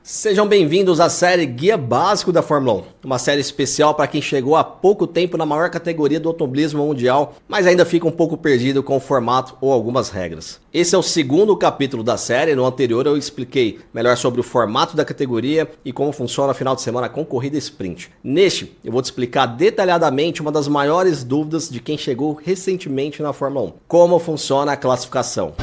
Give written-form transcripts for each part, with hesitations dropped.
Sejam bem-vindos à série Guia Básico da Fórmula 1, uma série especial para quem chegou há pouco tempo na maior categoria do automobilismo mundial, mas ainda fica um pouco perdido com o formato ou algumas regras. Esse é o segundo capítulo da série. No anterior eu expliquei melhor sobre o formato da categoria e como funciona o final de semana com corrida sprint. Neste, eu vou te explicar detalhadamente uma das maiores dúvidas de quem chegou recentemente na Fórmula 1, como funciona a classificação.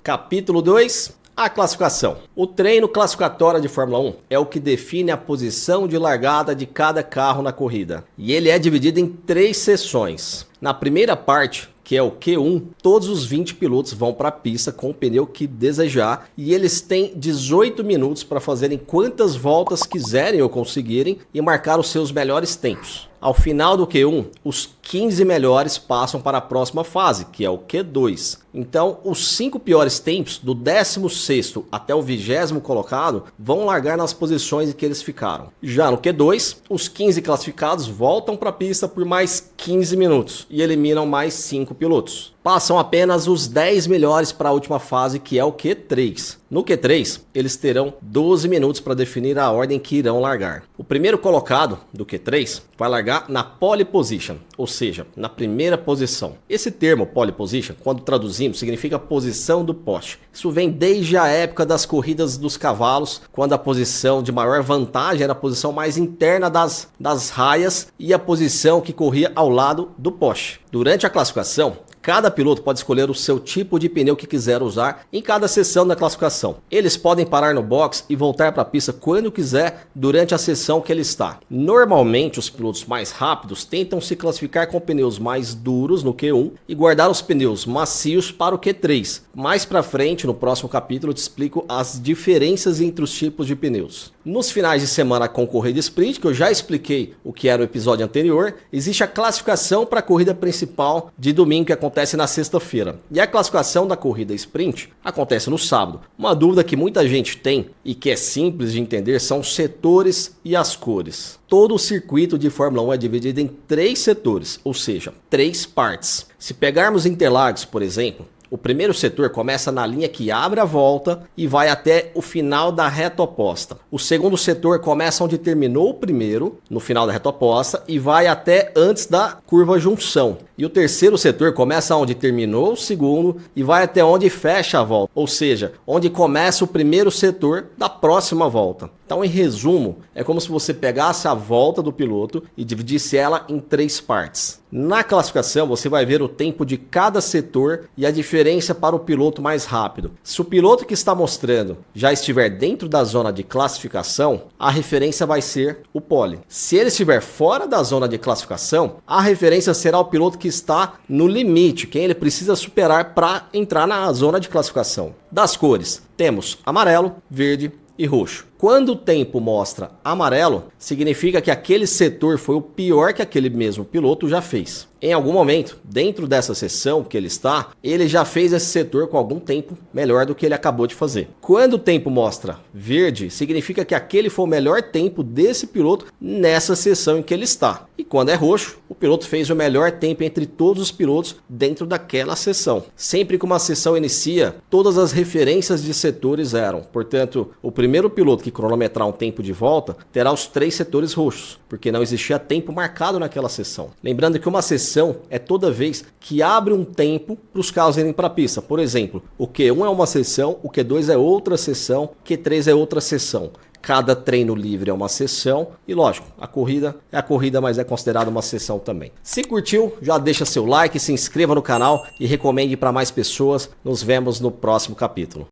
Capítulo 2, a classificação. O treino classificatório de Fórmula 1 é o que define a posição de largada de cada carro na corrida. E ele é dividido em 3 sessões. Na primeira parte, que é o Q1, todos os 20 pilotos vão para a pista com o pneu que desejar e eles têm 18 minutos para fazerem quantas voltas quiserem ou conseguirem e marcar os seus melhores tempos. Ao final do Q1, os 15 melhores passam para a próxima fase, que é o Q2. Então, os 5 piores tempos, do 16º até o 20º colocado, vão largar nas posições em que eles ficaram. Já no Q2, os 15 classificados voltam para a pista por mais 15 minutos e eliminam mais 5 pilotos. Passam apenas os 10 melhores para a última fase, que é o Q3. No Q3, eles terão 12 minutos para definir a ordem que irão largar. O primeiro colocado do Q3 vai largar na pole position, ou seja, na primeira posição. Esse termo pole position, quando traduzimos, significa posição do poste. Isso vem desde a época das corridas dos cavalos, quando a posição de maior vantagem era a posição mais interna das raias e a posição que corria ao lado do poste. Durante a classificação, cada piloto pode escolher o seu tipo de pneu que quiser usar em cada sessão da classificação. Eles podem parar no box e voltar para a pista quando quiser durante a sessão que ele está. Normalmente, os pilotos mais rápidos tentam se classificar com pneus mais duros no Q1 e guardar os pneus macios para o Q3. Mais para frente, no próximo capítulo, eu te explico as diferenças entre os tipos de pneus. Nos finais de semana com corrida sprint, que eu já expliquei o que era o episódio anterior, existe a classificação para a corrida principal de domingo, que acontece na sexta-feira. E a classificação da corrida sprint acontece no sábado. Uma dúvida que muita gente tem e que é simples de entender são os setores e as cores. Todo o circuito de Fórmula 1 é dividido em 3 setores, ou seja, 3 partes. Se pegarmos Interlagos, por exemplo, o primeiro setor começa na linha que abre a volta e vai até o final da reta oposta. O segundo setor começa onde terminou o primeiro, no final da reta oposta, e vai até antes da curva junção. E o terceiro setor começa onde terminou o segundo e vai até onde fecha a volta, ou seja, onde começa o primeiro setor da próxima volta. Então, em resumo, é como se você pegasse a volta do piloto e dividisse ela em 3 partes. Na classificação, você vai ver o tempo de cada setor e a diferença para o piloto mais rápido. Se o piloto que está mostrando já estiver dentro da zona de classificação, a referência vai ser o pole. Se ele estiver fora da zona de classificação, a referência será o piloto que está no limite, quem ele precisa superar para entrar na zona de classificação. Das cores, temos amarelo, verde e roxo. Quando o tempo mostra amarelo, significa que aquele setor foi o pior que aquele mesmo piloto já fez. Em algum momento, dentro dessa sessão que ele está, ele já fez esse setor com algum tempo melhor do que ele acabou de fazer. Quando o tempo mostra verde, significa que aquele foi o melhor tempo desse piloto nessa sessão em que ele está. E quando é roxo, o piloto fez o melhor tempo entre todos os pilotos dentro daquela sessão. Sempre que uma sessão inicia, todas as referências de setores eram. Portanto, o primeiro piloto que cronometrar um tempo de volta terá os 3 setores roxos, porque não existia tempo marcado naquela sessão. Lembrando que uma sessão é toda vez que abre um tempo para os carros irem para a pista. Por exemplo, o Q1 é uma sessão, o Q2 é outra sessão, o Q3 é outra sessão. Cada treino livre é uma sessão e, lógico, a corrida é a corrida, mas é considerada uma sessão também. Se curtiu, já deixa seu like, se inscreva no canal e recomende para mais pessoas. Nos vemos no próximo capítulo.